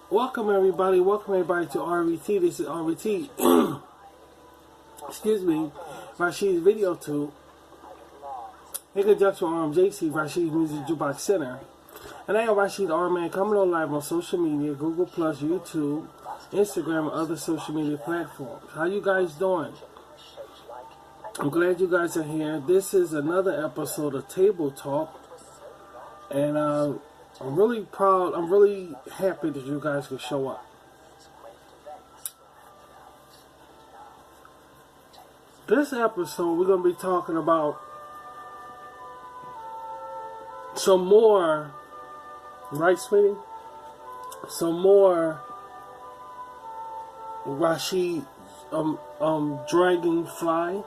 Welcome everybody to RVT. This is RVT. Excuse me, Rashid's Video Tube. In conjunction with JC, Rashid's Music Jukebox Center. And I am Rashid R-Man coming on live on social media, Google+, YouTube, Instagram, and other social media platforms. How you guys doing? I'm glad you guys are here. This is another episode of Table Talk. And I'm really proud, I'm really happy that you guys could show up. This episode, we're going to be talking about some more, right, sweetie? Some more Rashid, Dragonfly.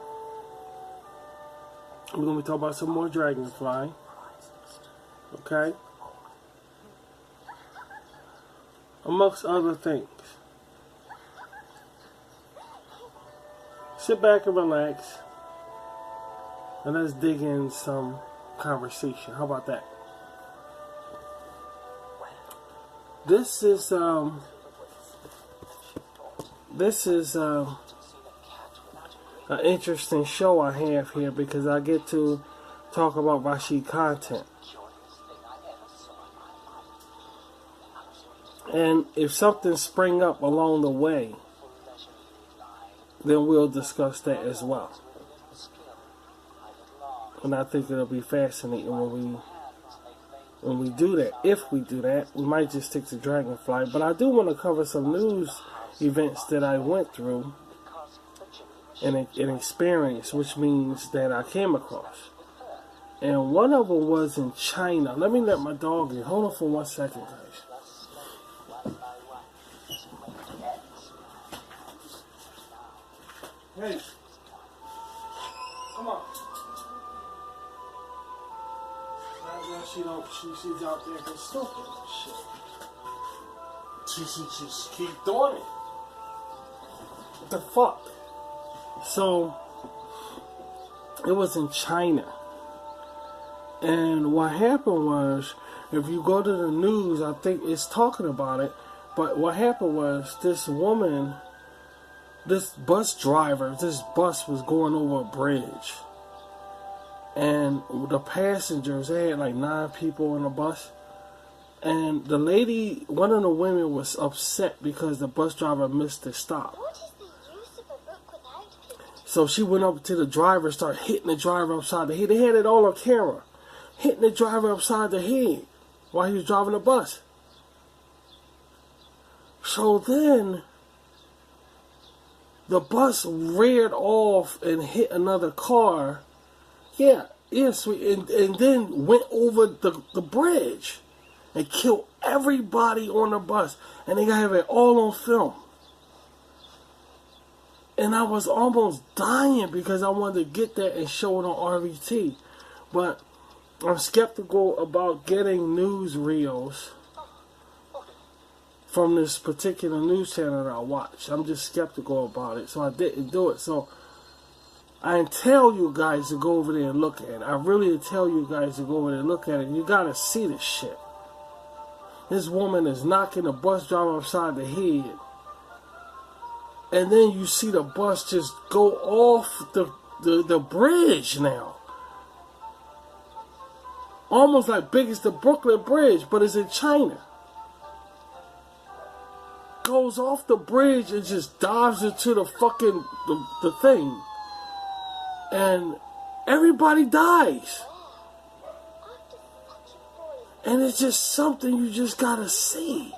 We're going to be talking about some more Dragonfly. Okay? Amongst other things. Sit back and relax. And let's dig in some conversation. How about that? This is an interesting show I have here because I get to talk about Rashid content. And if something spring up along the way, then we'll discuss that as well. And I think it'll be fascinating when we do that. If we do that, we might just stick to Dragonfly. But I do want to cover some news events that I went through and experienced, which means that I came across. And one of them was in China. Let me let my dog in. Hold on for 1 second, guys. Hey, come on. Now she's out there for stupid shit. She keep doing it. What the fuck? So, it was in China. And what happened was, if you go to the news, I think it's talking about it, but what happened was this woman, this bus driver, this bus was going over a bridge. And the passengers, they had like 9 people in the bus. And the lady, one of the women was upset because the bus driver missed the stop. So she went up to the driver, started hitting the driver upside the head. They had it all on camera. Hitting the driver upside the head while he was driving the bus. So then the bus reared off and hit another car. Yes, and then went over the bridge and killed everybody on the bus. And they have it all on film. And I was almost dying because I wanted to get that and show it on RVT. But I'm skeptical about getting news reels from this particular news channel that I watch. I'm just skeptical about it, so I didn't do it. So I tell you guys to go over there and look at it. I really tell you guys to go over there and look at it. You gotta see this shit. This woman is knocking the bus driver upside the head, and then you see the bus just go off the bridge now. Almost like big as the Brooklyn Bridge, but it's in China. Goes off the bridge and just dives into the fucking the thing, and everybody dies. And it's just something you just gotta see.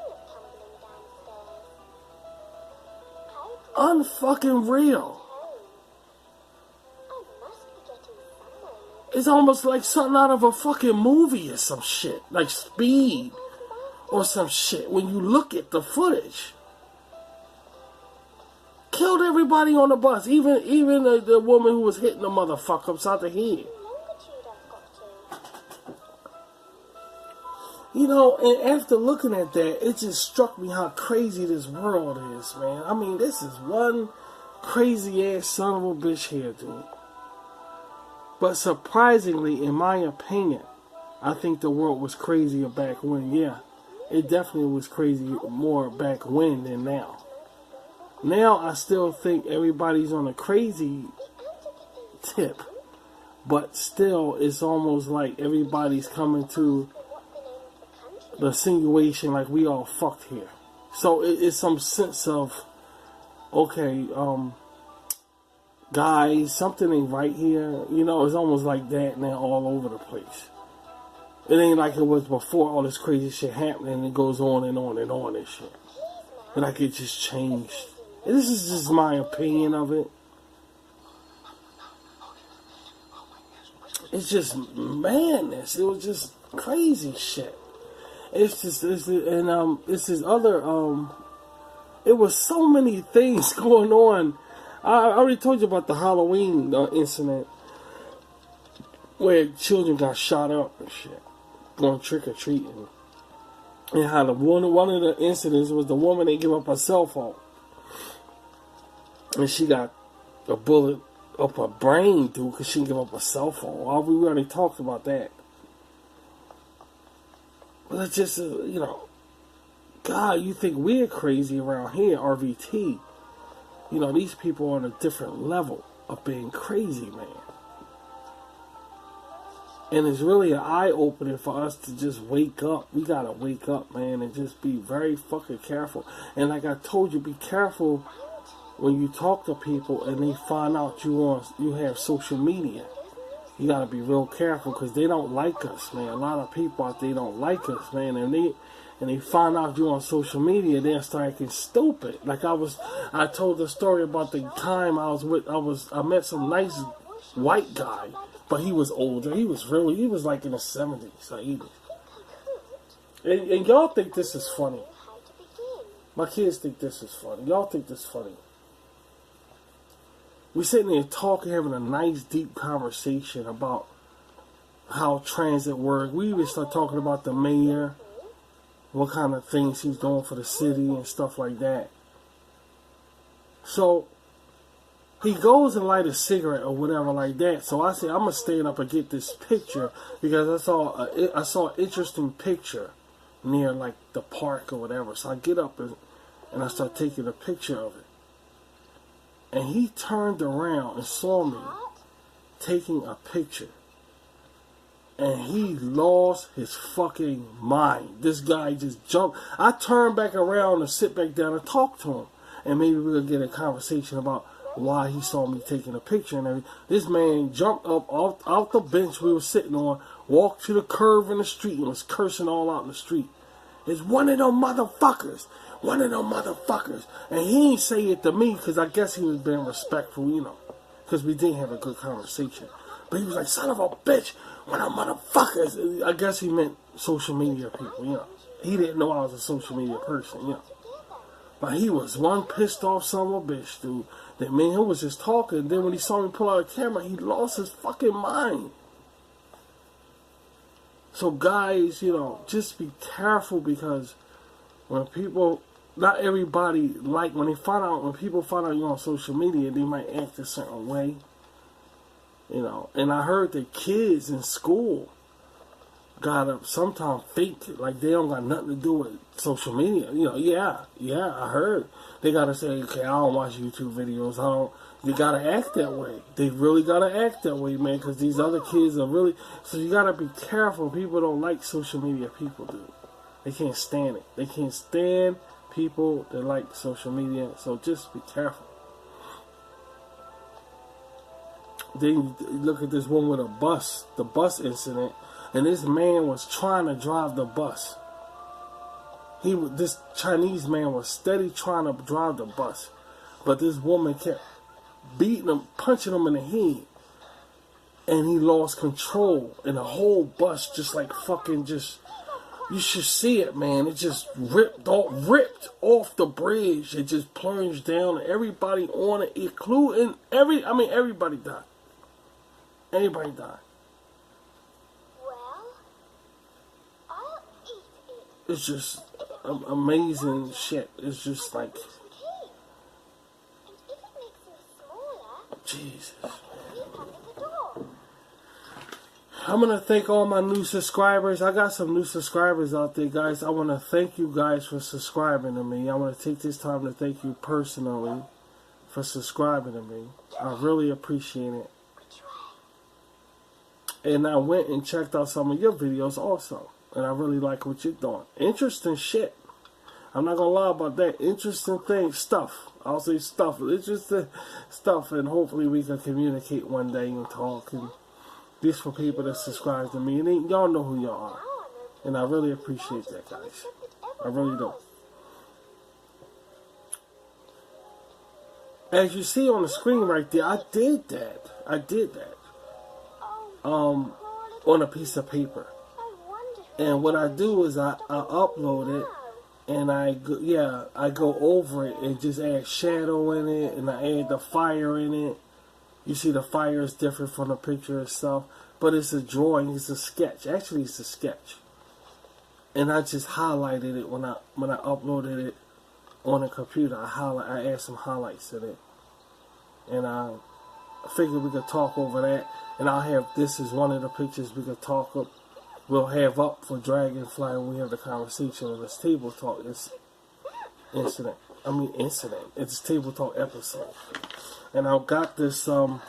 Unfucking real. It's almost like something out of a fucking movie or some shit, like Speed or some shit. When you look at the footage. Killed everybody on the bus, even the woman who was hitting the motherfucker upside the head. You know, and after looking at that, it just struck me how crazy this world is, man. I mean, this is one crazy ass son of a bitch here, dude. But surprisingly, in my opinion, I think the world was crazier back when, yeah. it definitely was crazy more back when than now. Now I still think everybody's on a crazy tip, but still it's almost like everybody's coming to the insinuation like we all fucked here. So it's some sense of, okay, guys, something ain't right here. You know, it's almost like that now all over the place. It ain't like it was before all this crazy shit happening and it goes on and on and on and shit. And like it just changed. And this is just my opinion of it. It's just madness. It was just crazy shit. It's just, it's this other, it was so many things going on. I already told you about the Halloween incident where children got shot up and shit, going trick-or-treating. And how one of the incidents was the woman that gave up her cell phone. And she got a bullet up her brain, dude, because she didn't give up her cell phone. We already talked about that. But it's just, you know, God, you think we're crazy around here, RVT. You know, these people are on a different level of being crazy, man. And it's really an eye-opener for us to just wake up. We gotta wake up, man, and just be very fucking careful. And like I told you, be careful when you talk to people and they find out you have social media. You gotta be real careful because they don't like us, man. A lot of people out there don't like us, man. And they find out you on social media, they'll start acting stupid. Like I told the story about the time I met some nice white guy, but he was older. He was like in the 70s or 80s. And y'all think this is funny. My kids think this is funny. Y'all think this is funny. We're sitting there talking, having a nice, deep conversation about how transit works. We even start talking about the mayor, what kind of things he's doing for the city and stuff like that. So he goes and light a cigarette or whatever like that. So I said, I'm gonna stand up and get this picture because I saw an interesting picture near like the park or whatever. So I get up and I start taking a picture of it. And he turned around and saw me taking a picture. And he lost his fucking mind. This guy just jumped. I turned back around and sit back down and talk to him. And maybe we'll get a conversation about why he saw me taking a picture and everything. This man jumped up out the bench we were sitting on, walked to the curve in the street and was cursing all out in the street. It's one of them motherfuckers. One of them motherfuckers. And he ain't say it to me because I guess he was being respectful, you know. Because we did have a good conversation. But he was like, son of a bitch, one of them motherfuckers. I guess he meant social media people, you know. He didn't know I was a social media person, you know. But he was one pissed off son of a bitch, dude. That man, he was just talking. Then when he saw me pull out a camera, he lost his fucking mind. So guys, you know, just be careful because when people, not everybody when people find out you're on social media, they might act a certain way. You know, and I heard that kids in school gotta sometimes fake it, like they don't got nothing to do with social media. You know, yeah, I heard. They gotta say, okay, I don't watch YouTube videos, you gotta act that way. They really gotta act that way, man, because these other kids are really, so you gotta be careful. People don't like social media people, dude. They can't stand it. They can't stand people that like social media, so just be careful. Then look at this one with the bus incident, and this man was trying to drive the bus. This Chinese man was steady trying to drive the bus, but this woman kept beating him, punching him in the head, and he lost control, and the whole bus just like fucking just, you should see it, man. It just ripped off the bridge. It just plunged down, and everybody on it, including everybody died. Everybody died. Well, I'll eat it. It's just amazing shit. It's just like, And if it makes me smaller, Jesus. you come to the door. I'm going to thank all my new subscribers. I got some new subscribers out there, guys. I want to thank you guys for subscribing to me. I want to take this time to thank you personally for subscribing to me. I really appreciate it. And I went and checked out some of your videos also. And I really like what you're doing. Interesting shit. I'm not going to lie about that. Interesting thing. Stuff. I'll say stuff. Interesting stuff. And hopefully we can communicate one day and talk. And this for people that subscribe to me. And y'all know who y'all are. And I really appreciate that, guys. I really do. As you see on the screen right there, I did that. I did that. On a piece of paper. And what I do is I upload it. And I go over it and just add shadow in it. And I add the fire in it. You see the fire is different from the picture itself. But it's a drawing. It's a sketch. Actually, it's a sketch. And I just highlighted it when I uploaded it on the computer. I add some highlights in it. And I figured we could talk over that. And I'll have, this is one of the pictures we could talk up. We'll have up for Dragonfly when we have the conversation on this table talk incident. It's table talk episode. And I got this, y'all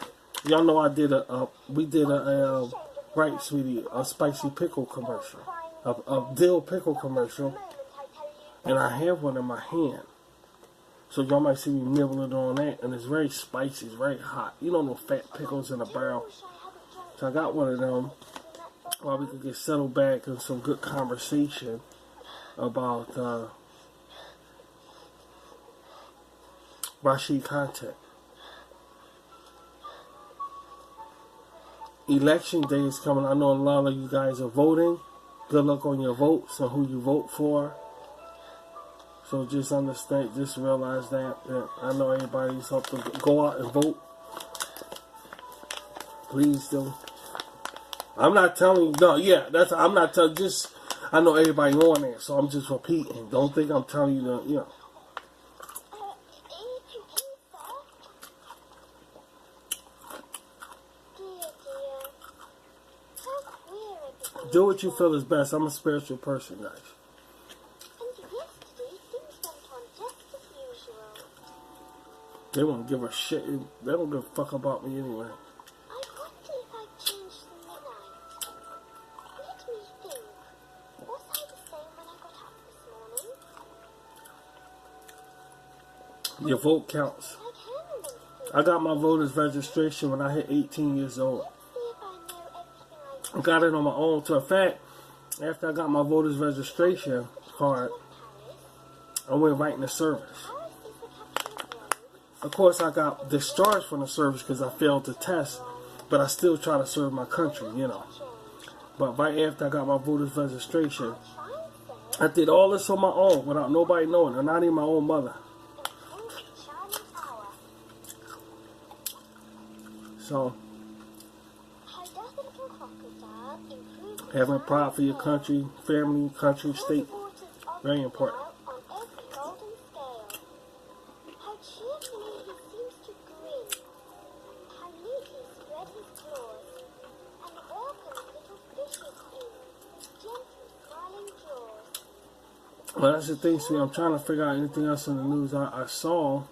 know we did a right, sweetie, a spicy pickle commercial. A dill pickle commercial. And I have one in my hand. So y'all might see me nibbling on that. And it's very spicy, it's very hot. You know, no fat pickles in a barrel. So I got one of them. While we could get settled back in some good conversation about Rashid content. Election day is coming. I know a lot of you guys are voting. Good luck on your votes and who you vote for. So just understand, just realize that I know everybody's up to go out and vote. Please do. I'm not telling you, no, yeah, I'm not telling, just, I know everybody on there, so I'm just repeating. Don't think I'm telling you to, you know. Do what you feel is best. I'm a spiritual person, guys. They won't give a shit. They don't give a fuck about me anyway. Your vote counts. I got my voter's registration when I hit 18 years old. I got it on my own. To a fact, after I got my voter's registration card, I went right in the service. Of course, I got discharged from the service because I failed the test, but I still try to serve my country, you know. But right after I got my voter's registration, I did all this on my own without nobody knowing, and not even my own mother. So, having pride for your country, family, country, state, very important. Well, that's the thing, see, I'm trying to figure out anything else in the news I saw.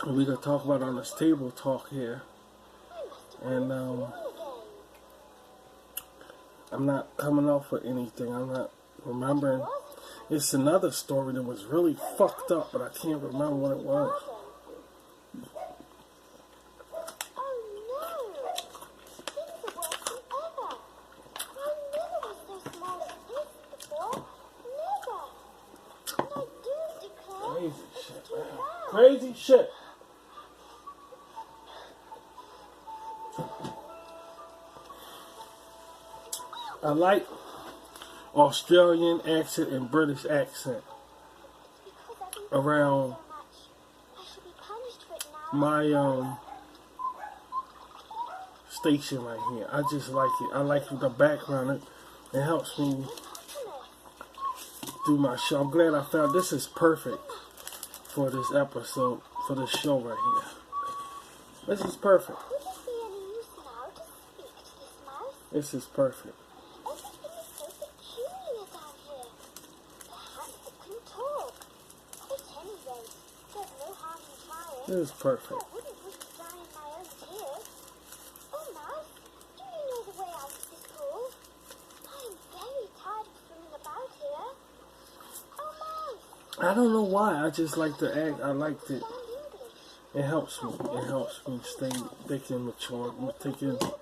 We could talk about on this table talk here. And I'm not coming off with anything. I'm not remembering. It's another story that was really fucked up, but I can't remember what it was. Crazy shit, man. Crazy shit. I like Australian accent and British accent around my station right here. I just like it. I like the background. It helps me do my show. I'm glad I found this is perfect for this episode, for this show right here. This is perfect. This is perfect. Everything is so peculiar down here. Perhaps it can talk. At any rate, there's no harm in trying. This is perfect. I wouldn't wish to drown in my own tears. Oh, Mouse, do you know the way out of this pool? I am very tired of swimming about here. Oh, Mouse, I don't know why. I just like to act. I like to. understand English. It helps me. It helps me stay thinking mature, thinking Conqueror.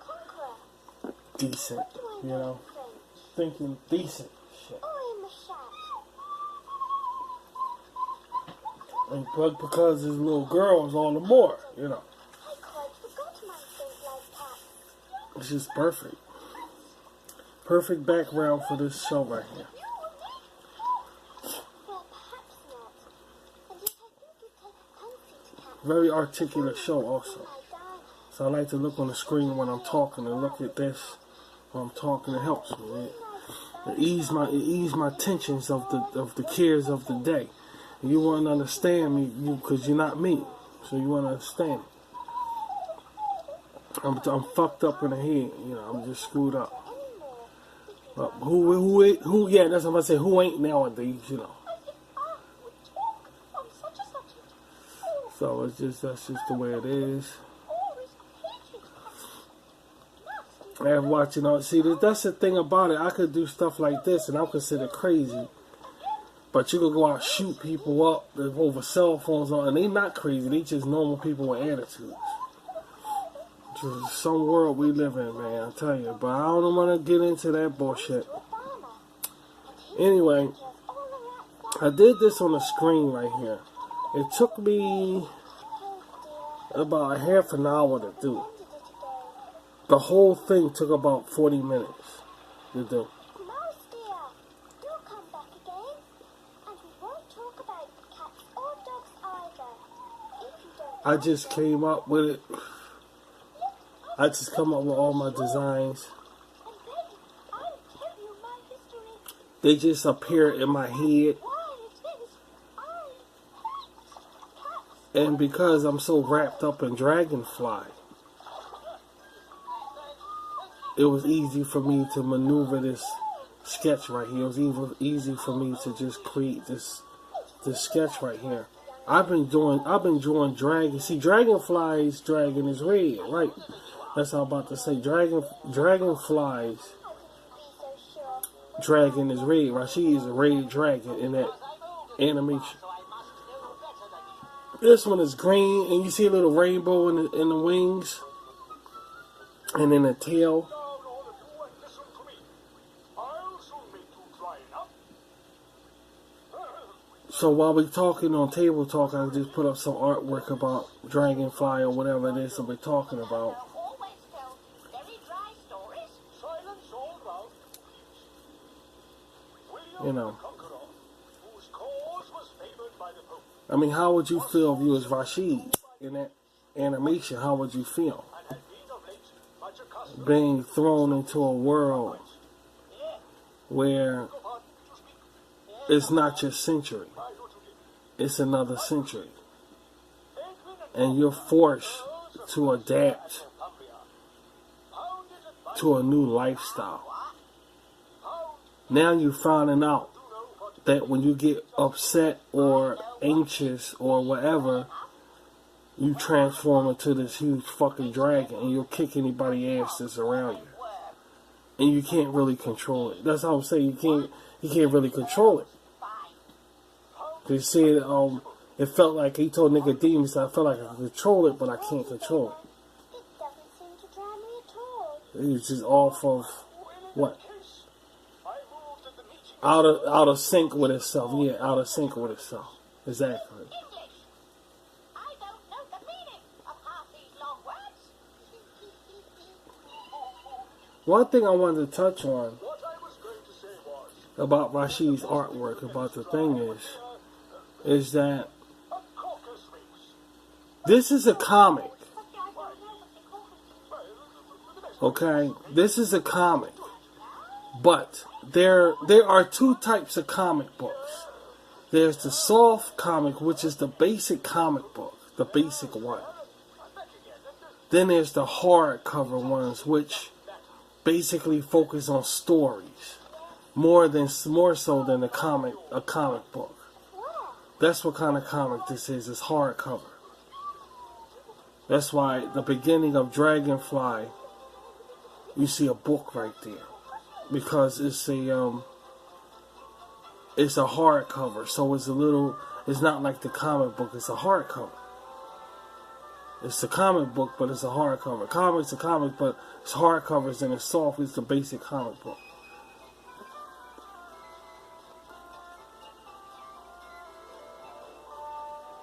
decent. What do I You know know, in French? thinking decent shit. I am a shark. And but because there's little girls, all the more. You know, I quite forgot my things like that. it's just perfect. Perfect background for this show right here. Well, perhaps not. And yet I think you take a fancy to cats. Very articulate show also. My darling. So I like to look on the screen when I'm talking and look at this when I'm talking. It helps me. It ease my tensions of the cares of the day. And you won't understand me, because you're not me. So you won't understand. I'm fucked up in the head. You know, I'm just screwed up. But who? Yeah, that's what I say. Who ain't nowadays? You know. So that's just the way it is. And watching all, see, that's the thing about it. I could do stuff like this, and I'm considered crazy. But you could go out and shoot people up over cell phones, and they not crazy. They just normal people with attitudes. It's some world we live in, man. I tell you. But I don't want to get into that bullshit. Anyway, I did this on the screen right here. It took me about a half an hour to do. The whole thing took about 40 minutes to do. Mouse dear, do come back again. And we won't talk about cats or dogs either. If you don't I just came up with it. I just come up with all my designs. and then I'll tell you my history. They just appear in my head. Why it is I hate cats. And because I'm so wrapped up in Dragonfly, it was easy for me to maneuver this sketch right here. It was even easy for me to just create this sketch right here. I've been drawing dragon. See, Dragonfly's dragon is red, right? That's what I'm about to say. Dragonfly's Be so sure. dragon is red, right? She is a red dragon in that animation. This one is green, and you see a little rainbow in the wings, and in the tail. So while we're talking on Table Talk, I just put up some artwork about Dragonfly or whatever it is that we're talking about. You know. I mean, how would you feel if you was Rashid in that animation? How would you feel? Being thrown into a world where it's not your century. It's another century. And you're forced to adapt to a new lifestyle. Now you're finding out that when you get upset or anxious or whatever, you transform into this huge fucking dragon and you'll kick anybody ass that's around you. And you can't really control it. That's how I'm saying you can't really control it. They said it felt like, he told Nicodemus, I felt like I could control it, but I can't control it. It doesn't seem to drown me at all. It's just off of what? Out of sync with itself. Yeah, out of sync with itself. Exactly. English. I don't know the meaning of half these long words. One thing I wanted to touch on about Rashid's artwork, about the thing is that this is a comic. Okay? This is a comic. But there are two types of comic books. There's the soft comic, which is the basic comic book, the basic one. Then there's the hardcover ones, which basically focus on stories more so than a comic book. That's what kind of comic this is. It's hardcover. That's why the beginning of Dragonfly, you see a book right there, because it's a hardcover. So it's not like the comic book. It's a hardcover. It's a comic book, but it's a hardcover. Comic's a comic, but it's hardcovers and it's soft. It's the basic comic book.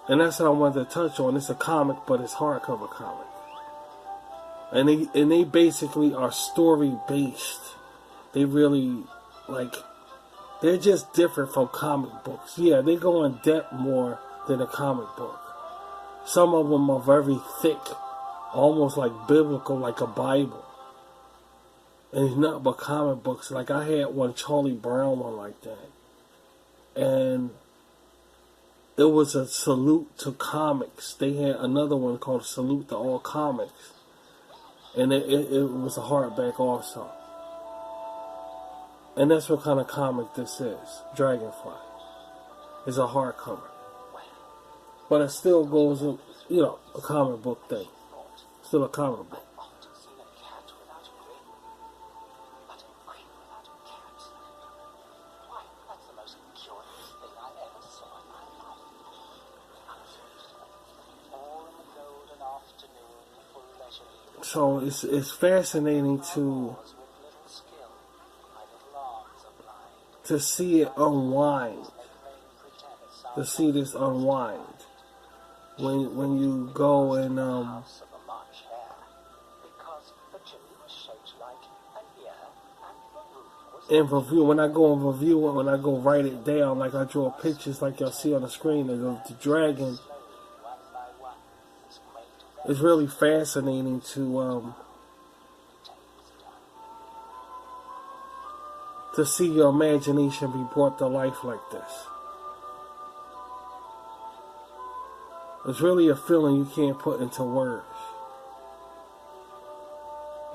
And that's what I wanted to touch on. It's a comic, but it's hardcover comic. And they basically are story based. They really, like, they're just different from comic books. Yeah, they go in depth more than a comic book. Some of them are very thick, almost like biblical, like a Bible. And it's not but comic books. Like, I had one Charlie Brown one like that. And it was a salute to comics. They had another one called Salute to All Comics. And it was a hardback also. And that's what kind of comic this is. Dragonfly. It's a hardcover. But it still goes, a comic book thing. Still a comic book. So it's fascinating to see it unwind. To see this unwind. When you go and review, when I go and review it, when I go write it down, like I draw pictures like y'all see on the screen of the dragon, it's really fascinating to see your imagination be brought to life like this. It's really a feeling you can't put into words.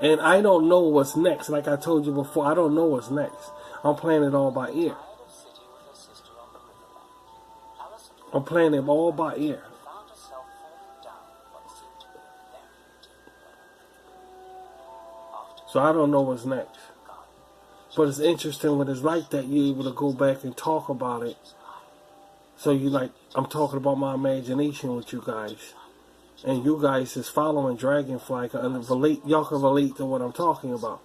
And I don't know what's next. Like I told you before, I don't know what's next. I'm playing it all by ear. I'm playing it all by ear. So I don't know what's next. But it's interesting when it's like that, you're able to go back and talk about it. So I'm talking about my imagination with you guys. And you guys is following Dragonfly and y'all can relate to what I'm talking about.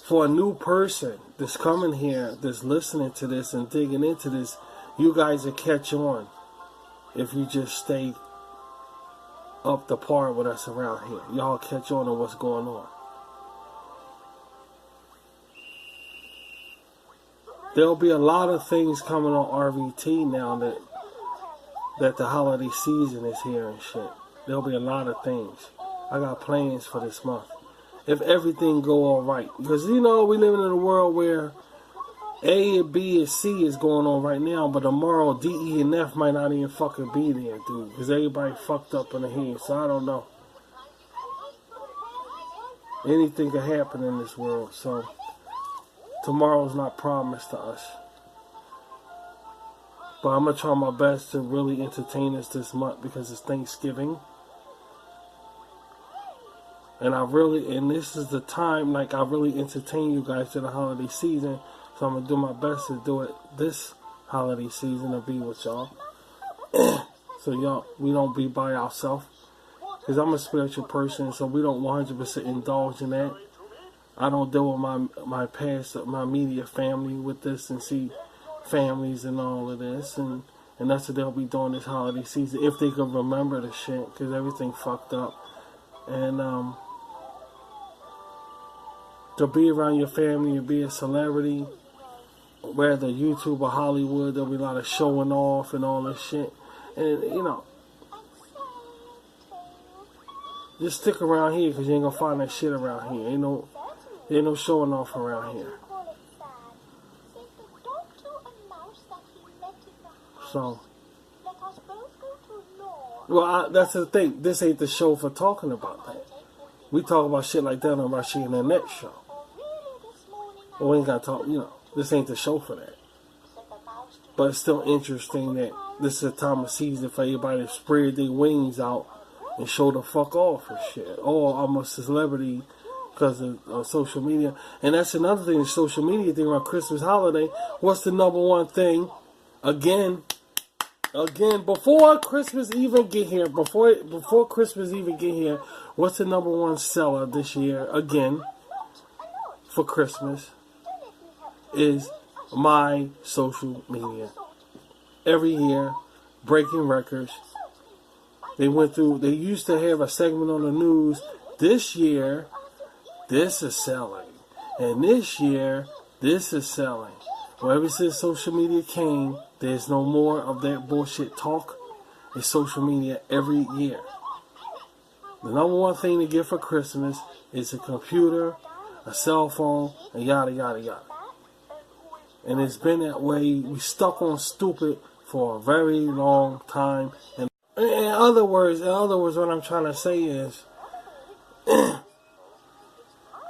For a new person that's coming here, that's listening to this and digging into this, you guys will catch on if you just stay up to par with us around here. Y'all catch on to what's going on. There'll be a lot of things coming on RVT now that the holiday season is here and shit. There'll be a lot of things. I got plans for this month. If everything go all right. Because, we living in a world where A and B and C is going on right now, but tomorrow D, E, and F might not even fucking be there, dude. Because everybody fucked up in the head. So I don't know. Anything can happen in this world. So tomorrow's not promised to us. But I'm going to try my best to really entertain us this month because it's Thanksgiving. And this is the time, I really entertain you guys to the holiday season. So I'm going to do my best to do it this holiday season and be with y'all. So we don't be by ourselves. Because I'm a spiritual person, so we don't 100% indulge in that. I don't deal with my past, my immediate family with this and see families and all of this. And that's what they'll be doing this holiday season. If they can remember the shit, because everything fucked up. And to be around your family and be a celebrity, whether YouTube or Hollywood, there'll be a lot of showing off and all this shit. And, just stick around here because you ain't going to find that shit around here. Ain't no showing off around here. So, Well, that's the thing. This ain't the show for talking about that. We talk about shit like that on Rushy and the next show. Well, we ain't gotta talk, this ain't the show for that. But it's still interesting that this is a time of season for everybody to spread their wings out and show the fuck off and shit. Oh, I'm a celebrity because of social media. And that's another thing, the social media thing around Christmas holiday. What's the number one thing? Again, before Christmas even get here, before Christmas even get here, what's the number one seller this year, again, for Christmas, is my social media. Every year, breaking records. They used to have a segment on the news. This year, this is selling. And this year, this is selling. Well, ever since social media came, there's no more of that bullshit talk. It's social media every year. The number one thing to get for Christmas is a computer, a cell phone, and yada, yada, yada. And it's been that way. We stuck on stupid for a very long time. And in other words, what I'm trying to say is,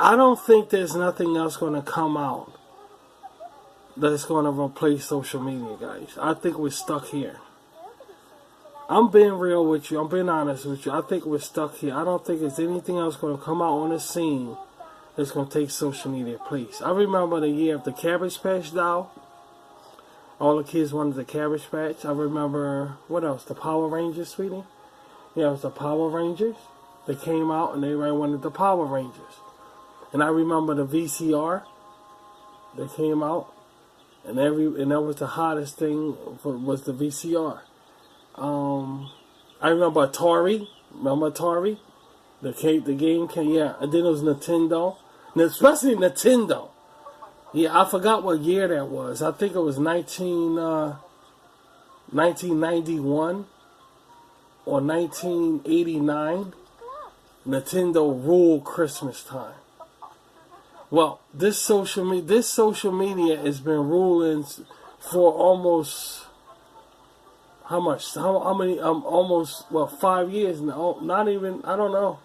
I don't think there's nothing else going to come out that's going to replace social media, guys. I think we're stuck here. I'm being real with you. I'm being honest with you. I think we're stuck here. I don't think there's anything else going to come out on the scene that's going to take social media place. I remember the year of the Cabbage Patch doll. All the kids wanted the Cabbage Patch. I remember, what else? The Power Rangers, sweetie? Yeah, it was the Power Rangers. They came out and everybody wanted the Power Rangers. And I remember the VCR. They came out. And that was the hottest thing was the VCR. I remember Atari. Remember Atari? The game came, yeah. And then it was Nintendo. And especially Nintendo. Yeah, I forgot what year that was. I think it was 1991 or 1989. Nintendo ruled Christmas time. Well, this social media has been ruling for almost how much? How many? Almost 5 years now. Not even, I don't know.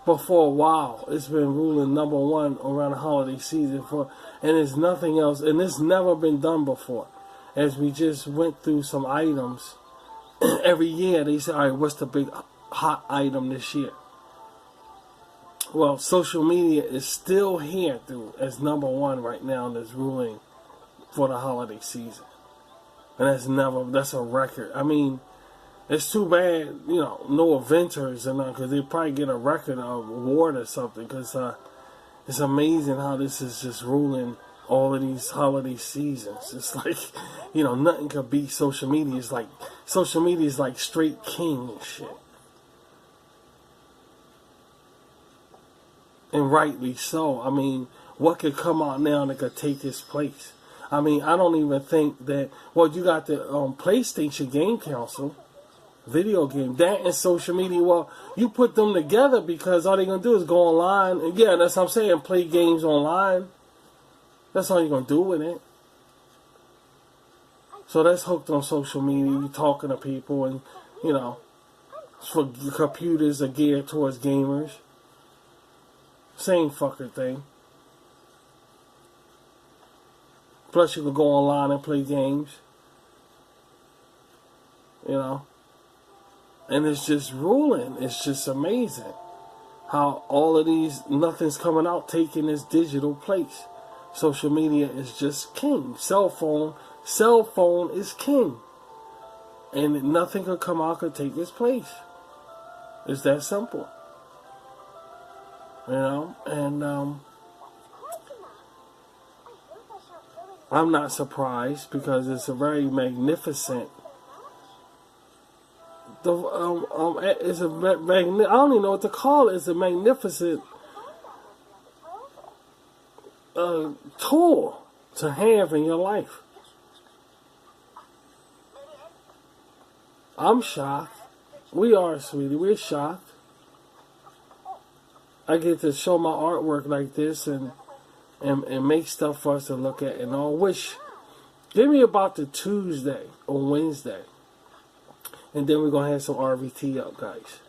But for a while, it's been ruling number one around the holiday season and there's nothing else, and it's never been done before. As we just went through some items, every year they say, all right, what's the big hot item this year? Well, social media is still here as number one right now that's ruling for the holiday season. And that's a record. I mean, it's too bad, no inventors and because they probably get a record award or something, because it's amazing how this is just ruling all of these holiday seasons. It's like, nothing could beat social media. Social media is like straight king and shit. And rightly so. I mean, what could come out now that could take its place? I mean, I don't even think that... Well, you got the PlayStation Game Console, video game, that and social media. Well, you put them together because all they're going to do is go online. And yeah, that's what I'm saying, play games online. That's all you're going to do with it. So that's hooked on social media. You're talking to people and, for computers are geared towards gamers. Same fucking thing. Plus you can go online and play games. And it's just ruling. It's just amazing how all of these, nothing's coming out taking this digital place. Social media is just king. Cell phone is king. And nothing could come out could take its place. It's that simple. And I'm not surprised because it's a very magnificent. I don't even know what to call it. It's a magnificent tool to have in your life. I'm shocked. We are, sweetie. We're shocked. I get to show my artwork like this and make stuff for us to look at and all. Give me about the Tuesday or Wednesday. And then we're going to have some RVT up, guys.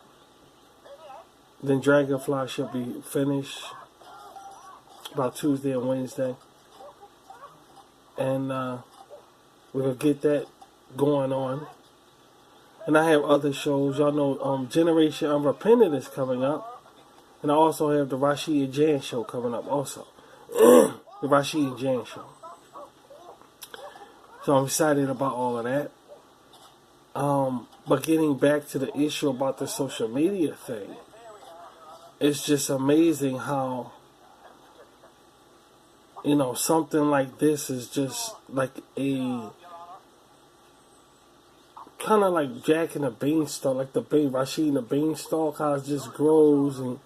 Then Dragonfly should be finished about Tuesday and Wednesday. And we're going to get that going on. And I have other shows. Y'all know Generation Unrepentant is coming up. And I also have the Rashid and Jan show coming up also. The Rashid and Jan show. So I'm excited about all of that. But getting back to the issue about the social media thing, it's just amazing how, you know, something like this is just like a kind of like Jack and the Beanstalk, like the Rashid and the Beanstalk, how it just grows, and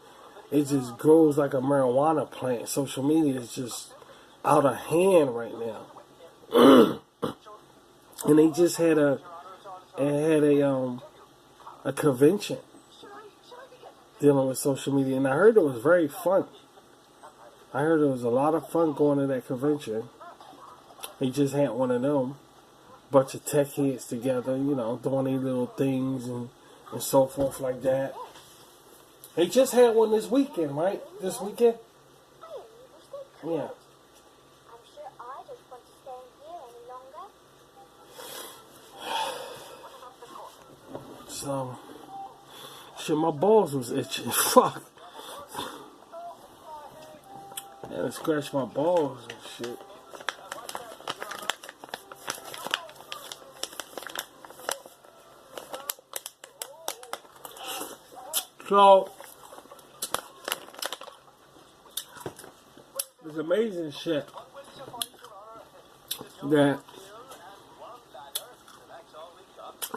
it just grows like a marijuana plant. Social media is just out of hand right now. And they just had a convention dealing with social media, and I heard it was very fun. I heard there was a lot of fun going to that convention. They just had one of them, bunch of tech heads together, you know, doing their little things and so forth like that. They just had one this weekend, right? This weekend? Yeah. I'm sure I don't want to stay in here any longer. So, shit, my balls was itching. Fuck. I had to scratch my balls and shit. So, it's amazing shit that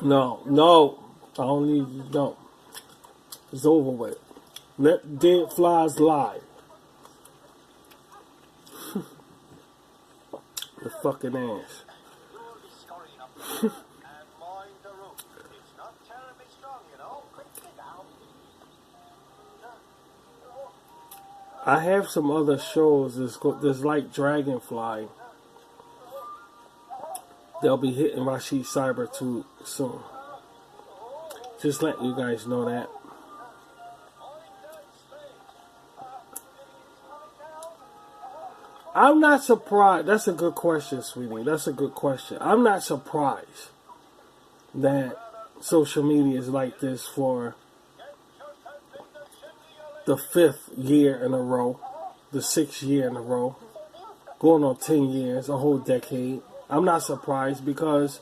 no, I don't need, no. It's over with. Let dead flies lie. The fucking ass. I have some other shows that's like Dragonfly. They'll be hitting Rashid Cyber too soon. Just letting you guys know that. I'm not surprised. That's a good question, sweetie. That's a good question. I'm not surprised that social media is like this for the 5th year in a row, the 6th year in a row, going on 10 years, a whole decade. I'm not surprised because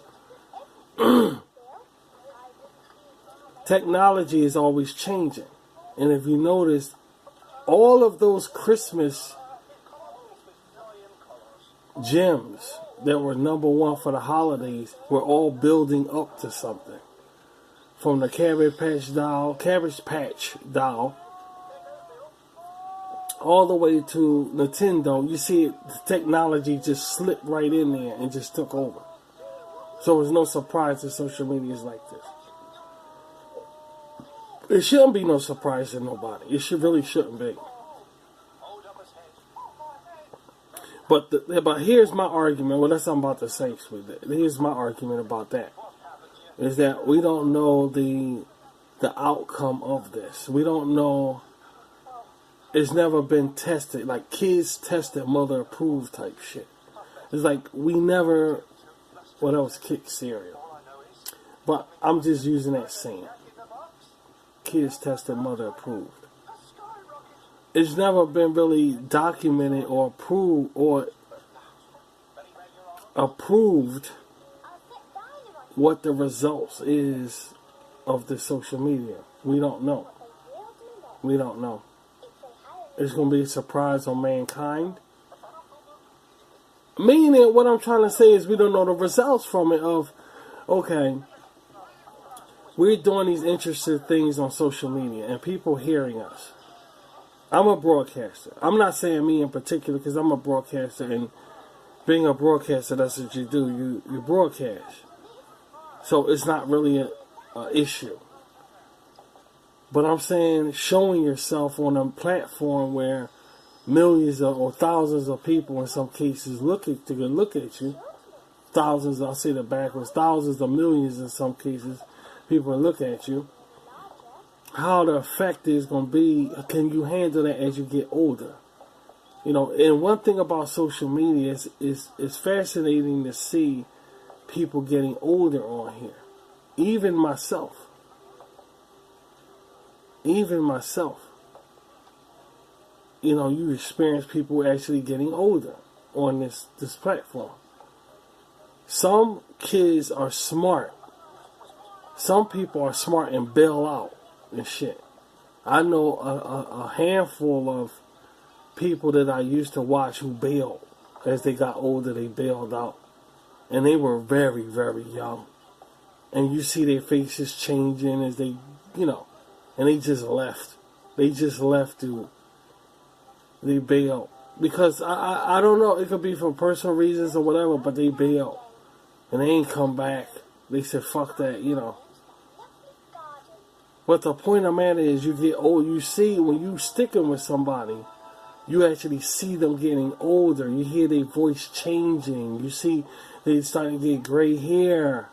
technology is always changing. And if you notice, all of those Christmas gems that were #1 for the holidays were all building up to something. From the Cabbage Patch doll, all the way to Nintendo. You see it, the technology just slipped right in there and just took over. So it's no surprise that social media is like this. It shouldn't be no surprise to nobody. It really shouldn't be. But here's my argument. Well, that's what I'm about to say, sweetie. Here's my argument about that. Is that we don't know the outcome of this. We don't know. It's never been tested. Like kids tested, mother approved type shit. It's like we never. Well, that was kick cereal. But I'm just using that saying. Kids tested, mother approved. It's never been really documented or approved what the results is of the social media. We don't know. We don't know. It's going to be a surprise on mankind. Meaning, what I'm trying to say is we don't know the results from it of, okay, we're doing these interesting things on social media and people hearing us. I'm a broadcaster. I'm not saying me in particular because I'm a broadcaster, and being a broadcaster, that's what you do. You broadcast. So it's not really an issue. But I'm saying showing yourself on a platform where millions or thousands of people in some cases look at you. Thousands, I'll say that backwards. Thousands of millions in some cases people look at you. How the effect is going to be, can you handle that as you get older? You know, and one thing about social media is it's fascinating to see people getting older on here. Even myself. You know, you experience people actually getting older on this platform. Some kids are smart. Some people are smart and bail out and shit. I know a handful of people that I used to watch who bailed. As they got older, they bailed out. And they were very, very young. And you see their faces changing as they, you know, and they just left. They just left to, they bailed. Because I don't know, it could be for personal reasons or whatever, but they bailed. And they ain't come back. They said, fuck that, you know. But the point I'm at is you get old. You see, when you sticking with somebody, you actually see them getting older. You hear their voice changing. You see they starting to get gray hair.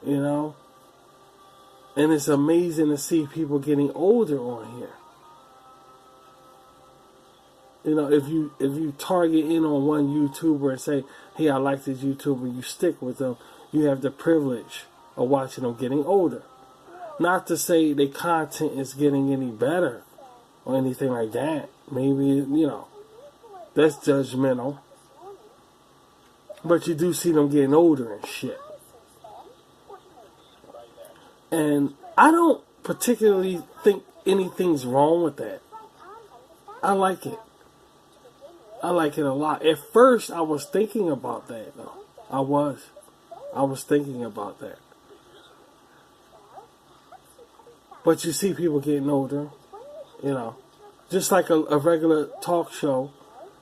You know? And it's amazing to see people getting older on here. You know, if you target in on one YouTuber and say, hey, I like this YouTuber, you stick with them, you have the privilege of watching them getting older. Not to say their content is getting any better or anything like that. Maybe, you know, that's judgmental. But you do see them getting older and shit. And I don't particularly think anything's wrong with that. I like it. I like it a lot. At first, I was thinking about that, though. I was thinking about that. But you see people getting older, you know. Just like a regular talk show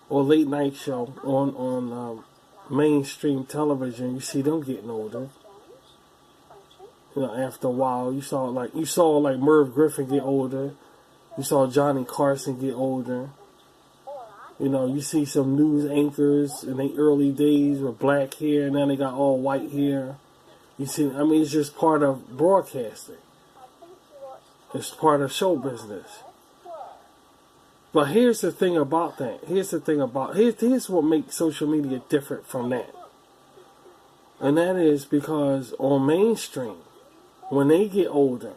or late night show on mainstream television, you see them getting older. You know, after a while, you saw like Merv Griffin get older. You saw Johnny Carson get older. You know, you see some news anchors in the early days with black hair, and now they got all white hair. You see, I mean, it's just part of broadcasting. It's part of show business. But here's the thing about that. Here's what makes social media different from that. And that is because on mainstream, when they get older,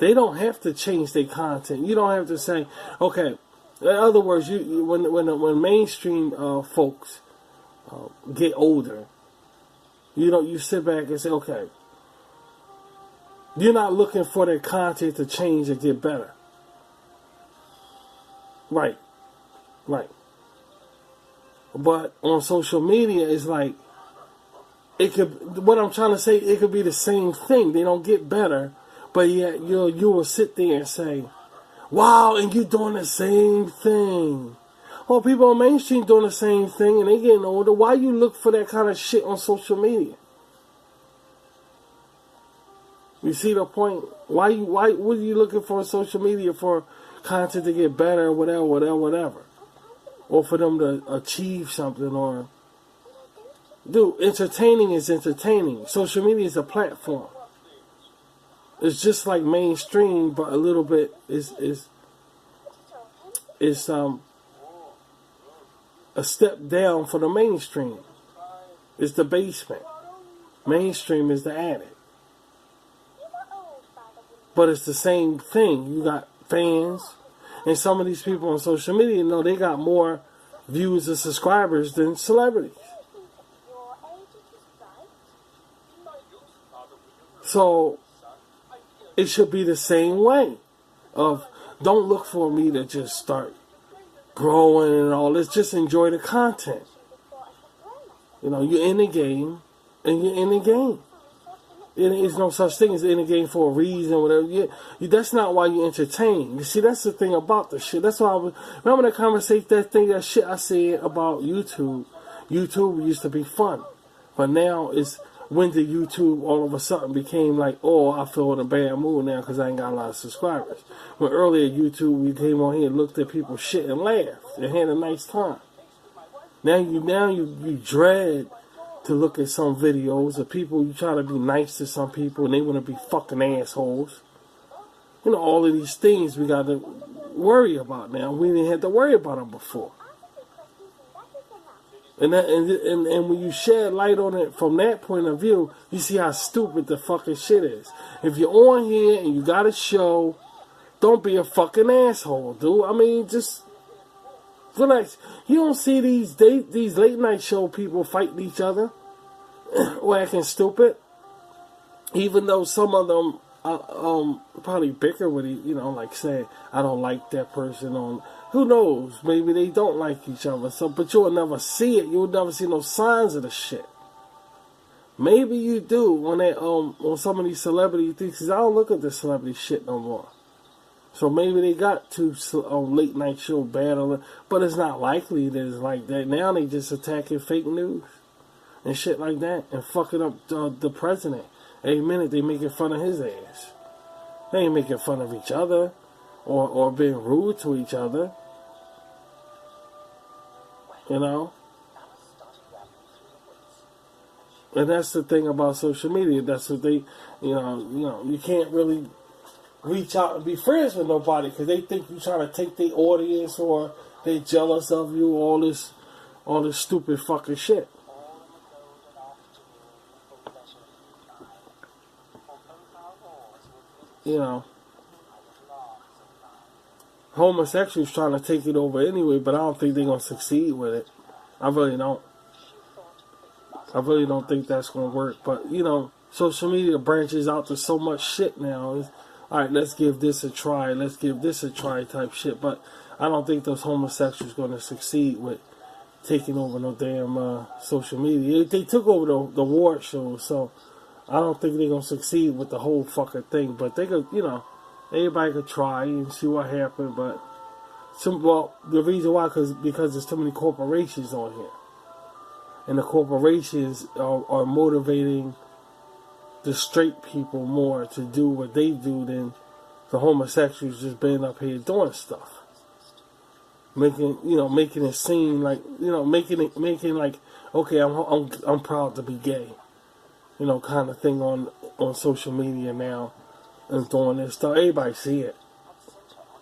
they don't have to change their content. You don't have to say, okay. In other words, when mainstream folks get older, you sit back and say, okay, you're not looking for their content to change or get better. Right. But on social media, it's like, what I'm trying to say, it could be the same thing. They don't get better, but yet you will sit there and say, wow, and you're doing the same thing. Well, people on mainstream doing the same thing and they getting older. Why you look for that kind of shit on social media? You see the point? Why what are you looking for on social media for content to get better, whatever. Or for them to achieve something or... Dude, entertaining is entertaining. Social media is a platform. It's just like mainstream, but a little bit is a step down for the mainstream. It's the basement. Mainstream is the attic. But it's the same thing. You got fans, and some of these people on social media know they got more views and subscribers than celebrities. So it should be the same way. Don't look for me to just start growing and all this. Just enjoy the content. You know, you're in the game, and you're in the game. There is no such thing as in the game for a reason, whatever. That's not why you entertain. You see, that's the thing about the shit. That's why remember that conversation, that shit I said about YouTube. YouTube used to be fun, but now it's when did YouTube all of a sudden became like, oh, I feel in a bad mood now because I ain't got a lot of subscribers. When earlier YouTube, we came on here and looked at people's shit and laughed and had a nice time. Now you dread to look at some videos of people. You try to be nice to some people and they want to be fucking assholes. You know, all of these things we got to worry about now. We didn't have to worry about them before. And when you shed light on it from that point of view, you see how stupid the fucking shit is. If you're on here and you got a show, don't be a fucking asshole, dude. I mean, just relax. You don't see these late night show people fighting each other or acting stupid, even though some of them probably bicker with it, you know, like saying, I don't like that person on. Who knows? Maybe they don't like each other. So, but you'll never see it. You'll never see no signs of the shit. Maybe you do on some of these celebrity things. Cause I don't look at the celebrity shit no more. So maybe they got two late night show battle, but it's not likely that it's like that. Now they just attacking fake news and shit like that and fucking up the president. Every minute they making fun of his ass. They ain't making fun of each other or being rude to each other. You know? And that's the thing about social media. That's what they, you can't really reach out and be friends with nobody because they think you're trying to take their audience or they jealous of you, all this stupid fucking shit. You know, homosexuals trying to take it over anyway, but I don't think they're going to succeed with it. I really don't. I really don't think that's going to work. But, you know, social media branches out to so much shit now. It's, all right, let's give this a try. Let's give this a try type shit. But I don't think those homosexuals going to succeed with taking over no damn social media. They took over the award shows, so I don't think they're going to succeed with the whole fucking thing. But they could, everybody could try and see what happened. But, the reason why, because there's too many corporations on here. And the corporations are motivating the straight people more to do what they do than the homosexuals just being up here doing stuff. Making it seem like, making like, okay, I'm proud to be gay. Kind of thing on social media now and doing this stuff. Everybody see it.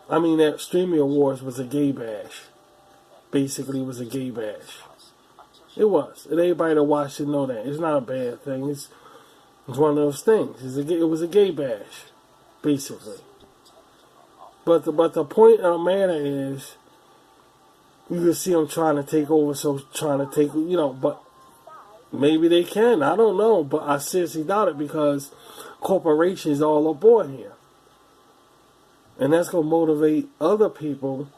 I mean, that Streaming Awards was a gay bash. Basically, it was a gay bash. It was. And everybody that watched it know that. It's not a bad thing. It's one of those things. It was a gay bash, basically. But the point of the matter is, you can see them trying to take over, but maybe they can. I don't know. But I seriously doubt it because corporations are all aboard here. And that's going to motivate other people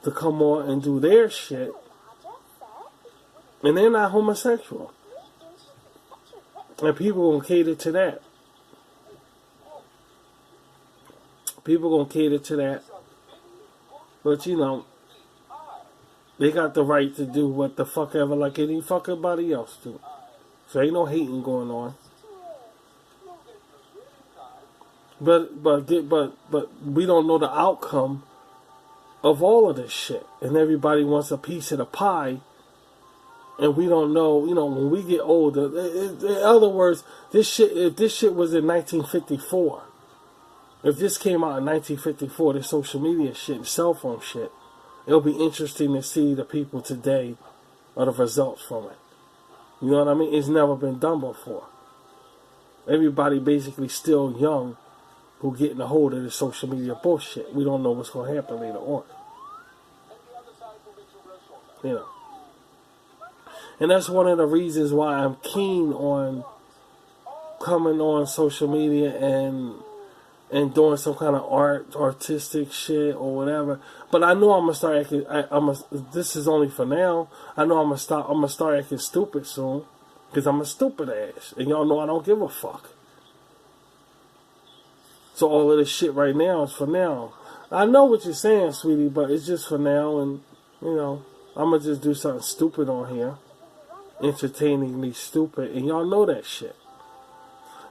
to come on and do their shit. And they're not homosexual. And people going to cater to that. People going to cater to that. But, they got the right to do what the fuck ever like any fucking body else do. So ain't no hating going on. But we don't know the outcome of all of this shit. And everybody wants a piece of the pie. And we don't know, when we get older. In other words, if this shit was in 1954, if this came out in 1954, the social media shit and cell phone shit, it'll be interesting to see the people today or the results from it. You know what I mean? It's never been done before. Everybody basically still young who getting a hold of the social media bullshit. We don't know what's going to happen later on. And that's one of the reasons why I'm keen on coming on social media and doing some kind of artistic shit or whatever. But I know I'm gonna start acting. This is only for now. I know I'm gonna start acting stupid soon because I'm a stupid ass, and y'all know I don't give a fuck. So all of this shit right now is for now. I know what you're saying, sweetie, but it's just for now, and I'm gonna just do something stupid on here. Entertainingly stupid, and y'all know that shit.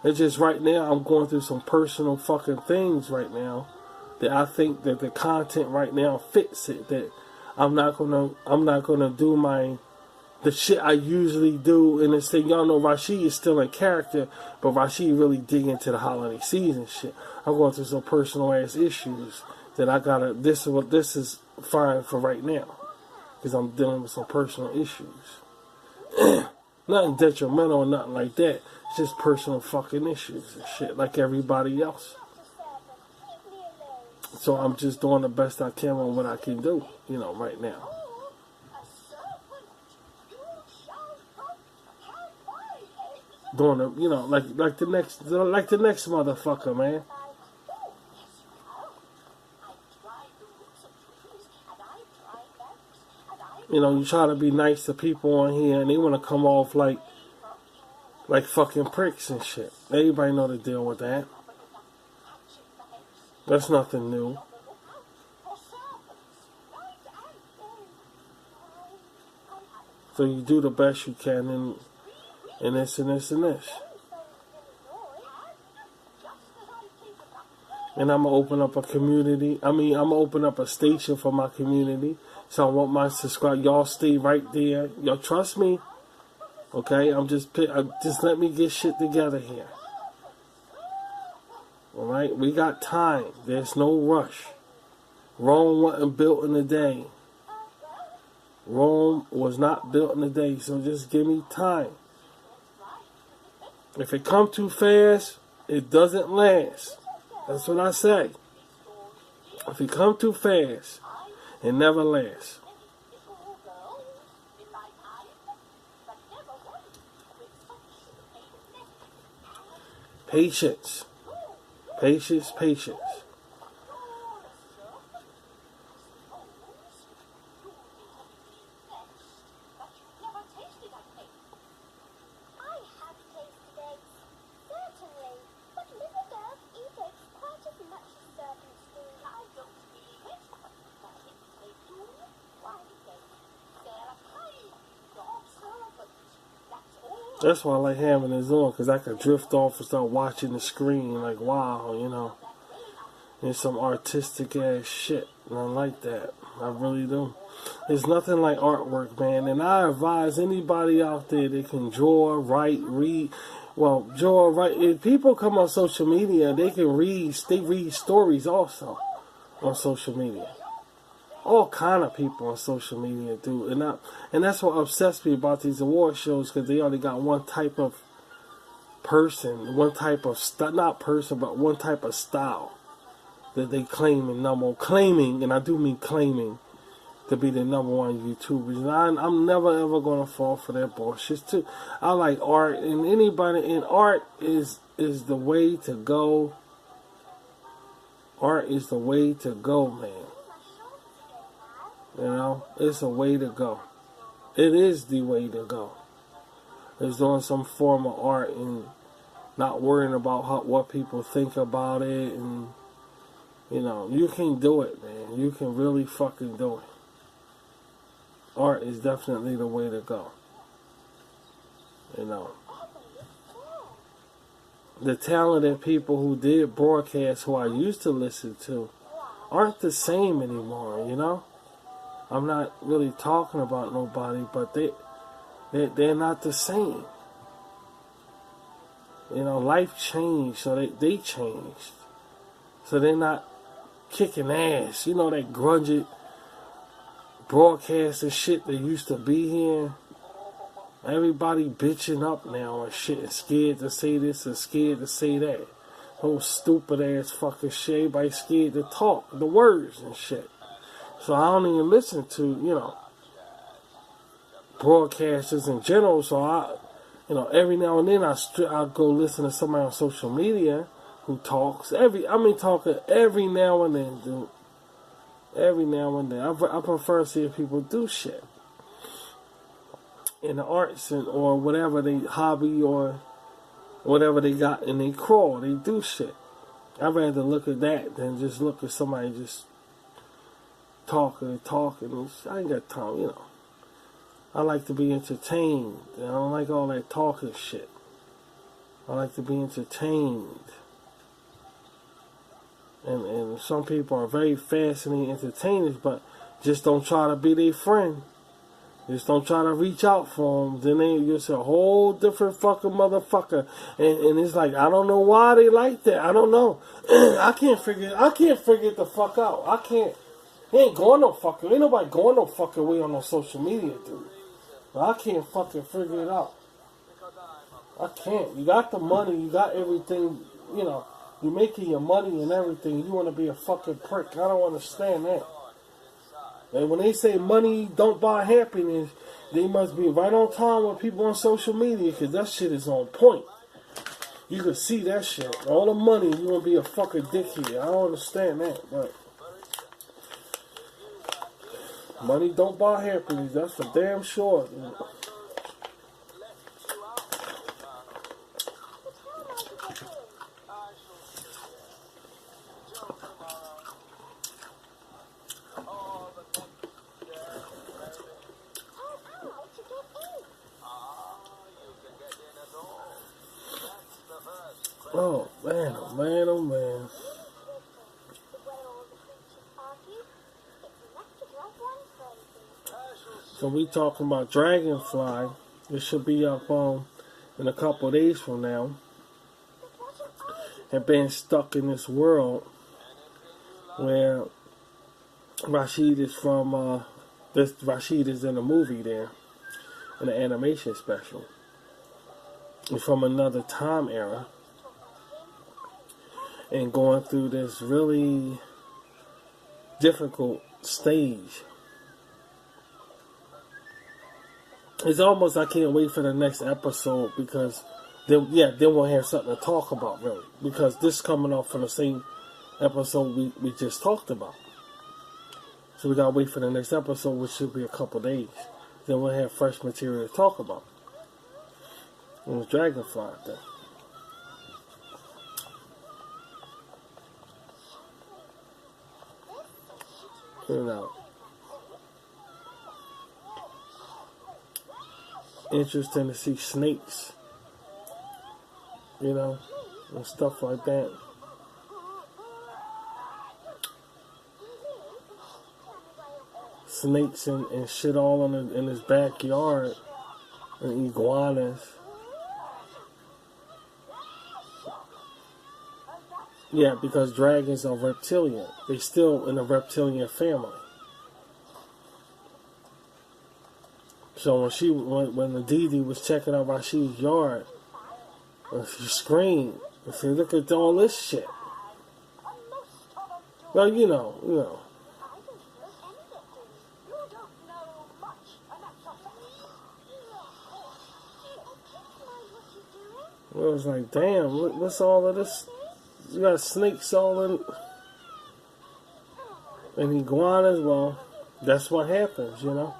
It's just right now I'm going through some personal fucking things right now that I think that the content right now fits it. That I'm not gonna do my the shit I usually do in this thing. Y'all know Rashid is still in character, but Rashid really dig into the holiday season shit. I'm going through some personal ass issues that I gotta. This is fine for right now because I'm dealing with some personal issues. Nothing detrimental or nothing like that. It's just personal fucking issues and shit, like everybody else. So I'm just doing the best I can on what I can do, right now. Doing the, like the next motherfucker, man. You try to be nice to people on here, and they want to come off like fucking pricks and shit. Everybody know the deal with that. That's nothing new. So you do the best you can in this and this and this. And I'm going to open up a community. I'm going to open up a station for my community. So I want my subscribers. Y'all stay right there. Y'all trust me. Okay? Just let me get shit together here. Alright? We got time. There's no rush. Rome wasn't built in a day. Rome was not built in a day. So just give me time. If it come too fast, it doesn't last. That's what I say. If it come too fast, it never lasts. Patience. Patience, patience. That's why I like having this on, because I could drift off and start watching the screen like, wow, It's some artistic ass shit, and I like that. I really do. There's nothing like artwork, man, and I advise anybody out there that can draw, write, read. Well, draw, write. If people come on social media, they can read. They read stories also on social media. All kind of people on social media do, and that's what obsessed me about these award shows, because they only got one type of person, one type of not person, but one type of style that they claiming, and I do mean claiming, to be the number one YouTubers. And I'm never ever gonna fall for that bullshit too. I like art, and art is the way to go. Art is the way to go, man. It's a way to go. It is the way to go. It's doing some form of art and not worrying about what people think about it. And, you can do it, man. You can really fucking do it. Art is definitely the way to go. The talented people who did broadcast, who I used to listen to, aren't the same anymore, I'm not really talking about nobody, but they're not the same. Life changed, so they changed. So they're not kicking ass. That grungy broadcast and shit that used to be here. Everybody bitching up now and shit, and scared to say this and scared to say that. Whole stupid ass fucking shit. Everybody scared to talk the words and shit. So I don't even listen to, broadcasters in general. So every now and then I'll go listen to somebody on social media who talks. Talking every now and then, dude. Every now and then. I prefer seeing people do shit in the arts or whatever they hobby or whatever they got in their crawl. They do shit. I'd rather look at that than just look at somebody just talking. I ain't got time, I like to be entertained. I don't like all that talking shit. I like to be entertained. And some people are very fascinating entertainers, but just don't try to be their friend. Just don't try to reach out for them. Then you're just a whole different fucking motherfucker. And it's like, I don't know why they like that. I don't know. I can't figure it the fuck out. I can't. He ain't going no fucking. Ain't nobody going no fucking way on no social media, dude. But I can't fucking figure it out. I can't. You got the money. You got everything. You know, you're making your money and everything. You want to be a fucking prick. I don't understand that. And when they say money don't buy happiness, they must be right on time with people on social media, because that shit is on point. You can see that shit. All the money, you want to be a fucking dickhead. I don't understand that, but money don't buy happiness. That's for damn sure. Oh man, oh man, oh man. So we talking about Dragonfly. It should be up in a couple of days from now. And being stuck in this world where Rashid is from Rashid is in a movie there, in an animation special. He's from another time era. And going through this really difficult stage. It's almost, I can't wait for the next episode, because then we'll have something to talk about, really. Because this is coming off from the same episode we just talked about. So we gotta wait for the next episode, which should be a couple days. Then we'll have fresh material to talk about. And the Dragonfly thing. You know, interesting to see snakes, you know, and stuff like that. Snakes and shit all in his backyard, and iguanas. Yeah, because dragons are reptilian. They still in the reptilian family. So when the Didi was checking out Rashid's yard, she screamed and said, "Look at all this shit." Well, you know. It was like, damn, look, what's all of this? You got snakes all in, and iguanas. Well, that's what happens, you know.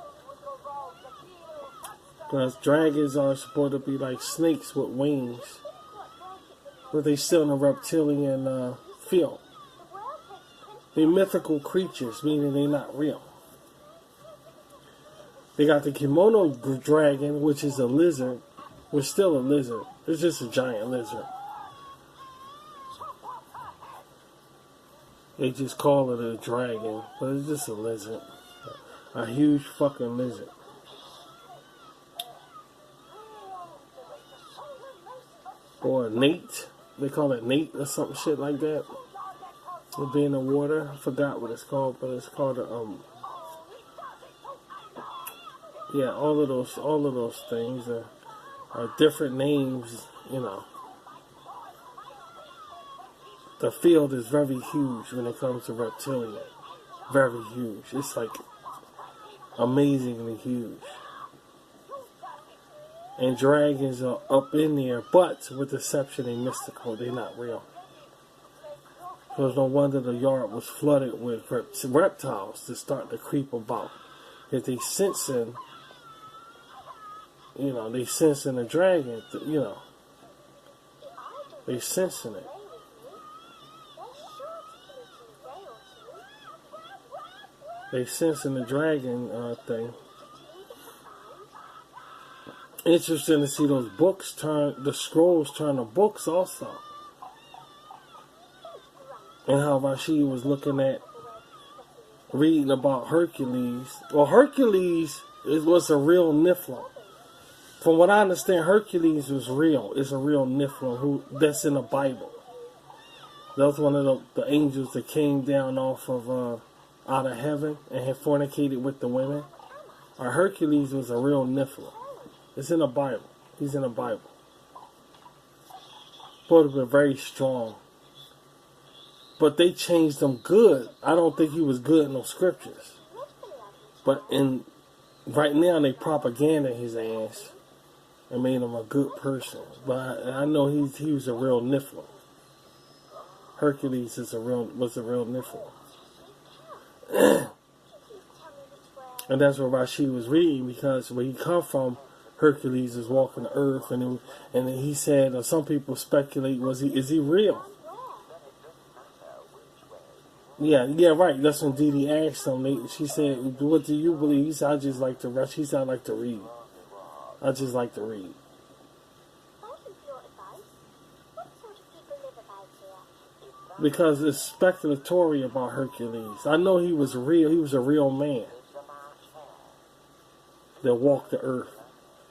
Because dragons are supposed to be like snakes with wings, but they still in a reptilian field. They're mythical creatures, meaning they're not real. They got the kimono dragon, which is a lizard, which is still a lizard. It's just a giant lizard. They just call it a dragon, but it's just a lizard. A huge fucking lizard. Or Nate. They call it Nate or some shit like that. It'll be in the water. I forgot what it's called, but it's called yeah, all of those things are different names, you know. The field is very huge when it comes to reptilian. Very huge. It's like amazingly huge. And dragons are up in there, but with deception and mystical, they're not real. So it's no wonder the yard was flooded with reptiles to start to creep about. If they sensing, you know, they sensing a dragon, you know. They sensing it. They sensing the dragon thing. Interesting to see those books the scrolls turn to books also. And how Rashid was reading about Hercules. Well, Hercules It was a real Nephilim. From what I understand, Hercules was real. It's a real Nephilim that's in the Bible. That was one of the angels that came down off of out of heaven and had fornicated with the women. Hercules was a real Nephilim. It's in the Bible. He's in the Bible. Supposed to be very strong. But they changed him good. I don't think he was good in those scriptures. But right now they propaganda his ass and made him a good person. But I know he was a real Nephilim. Hercules was a real Nephilim. And that's what Rashid was reading, because where he come from, Hercules is walking the earth, and he said, or some people speculate, is he real? Yeah, right. That's when Dee Dee asked him. She said, "What do you believe?" He said, "I just like to rush." He said, "I like to read. I just like to read." Because it's speculatory about Hercules. I know he was real. He was a real man that walked the earth.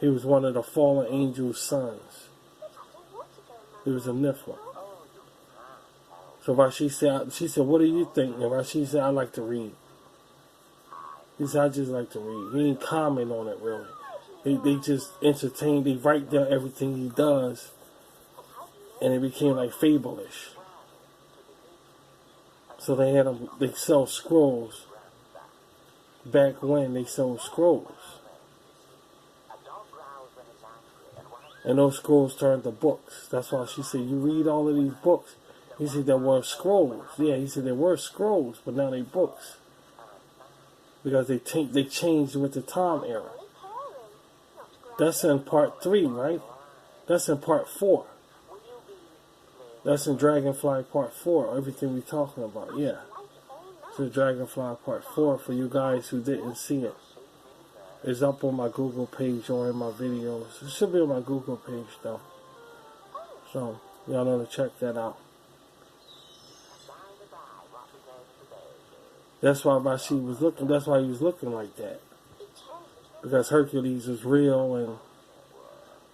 He was one of the fallen angel's sons. He was a Nephilim. So Rashid said, "What do you think?" And Rashid said, "I like to read." He said, "I just like to read." He didn't comment on it really. They just entertain. They write down everything he does, and it became like fable-ish. So they sell scrolls. Back when they sold scrolls. And those scrolls turned to books. That's why she said, "You read all of these books." He said there were scrolls. Yeah, he said there were scrolls, but now they're books. Because they changed with the time era. That's in part 3, right? That's in part 4. That's in Dragonfly part 4, everything we're talking about, yeah. So Dragonfly part 4, for you guys who didn't see it. It's up on my Google page or in my videos. It should be on my Google page though. So, y'all know to check that out. That's why Rashid was looking, that's why he was looking like that. Because Hercules was real,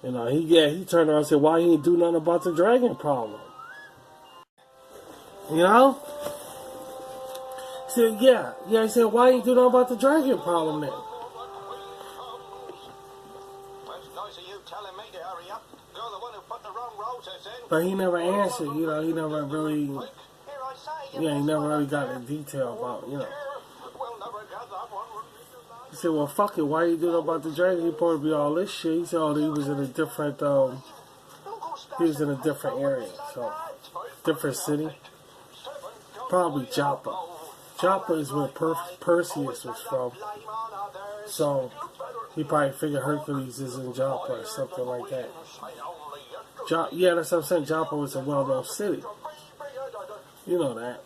and he turned around and said, "Why he ain't do nothing about the dragon problem?" You know? He said, he said, "Why ain't do nothing about the dragon problem then?" But he never answered, he never really, he never really got in detail about, He said, "Well, fuck it, why you doing about the dragon? He supposed to be all this shit." He said, "Oh, he was in a different, area, so, different city. Probably Joppa. Joppa is where Perseus was from. So, he probably figured Hercules is in Joppa or something like that. Yeah, that's what I'm saying. Joppa was a well-known city. You know that.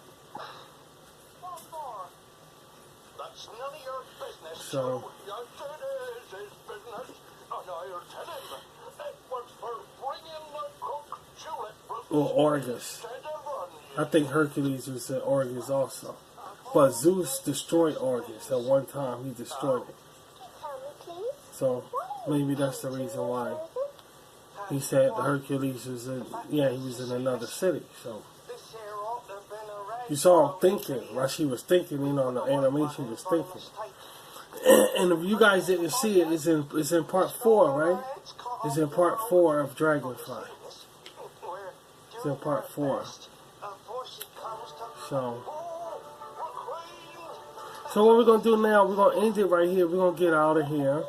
So, or Argus. I think Hercules was in Argus also. But Zeus destroyed Argus at one time. He destroyed it. So, maybe that's the reason why he said Hercules was he was in another city. So, you saw him thinking. Rashid was thinking, in the animation he was thinking. And if you guys didn't see it, it's in part 4, right? It's in part 4 of Dragonfly. It's in part 4. So what we're going to do now, we're going to end it right here. We're going to get out of here.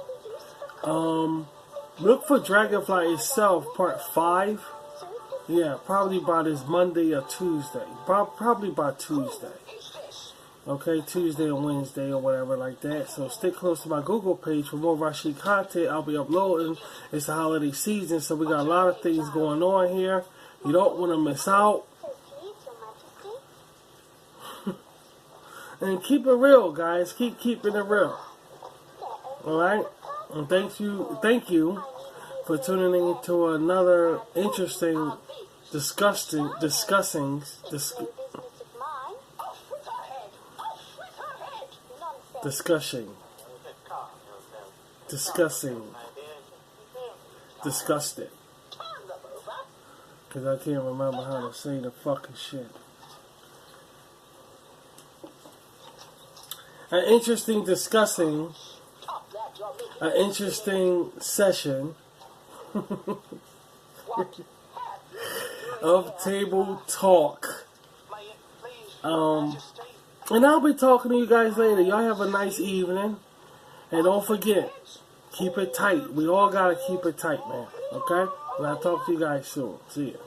Look for Dragonfly itself, part 5. Yeah, probably by this Monday or Tuesday. Probably by Tuesday. Okay, Tuesday or Wednesday or whatever like that. So stick close to my Google page for more Rashid content I'll be uploading. It's the holiday season, so we got a lot of things going on here. You don't want to miss out. And keep it real, guys. Keep keeping it real. Alright? And thank you for tuning in to another interesting discussion. disgusting. Disgusted. Because I can't remember how to say the fucking shit. An interesting discussing. An interesting session of table talk. And I'll be talking to you guys later. Y'all have a nice evening. And don't forget, keep it tight. We all gotta keep it tight, man. Okay? And I'll talk to you guys soon. See ya.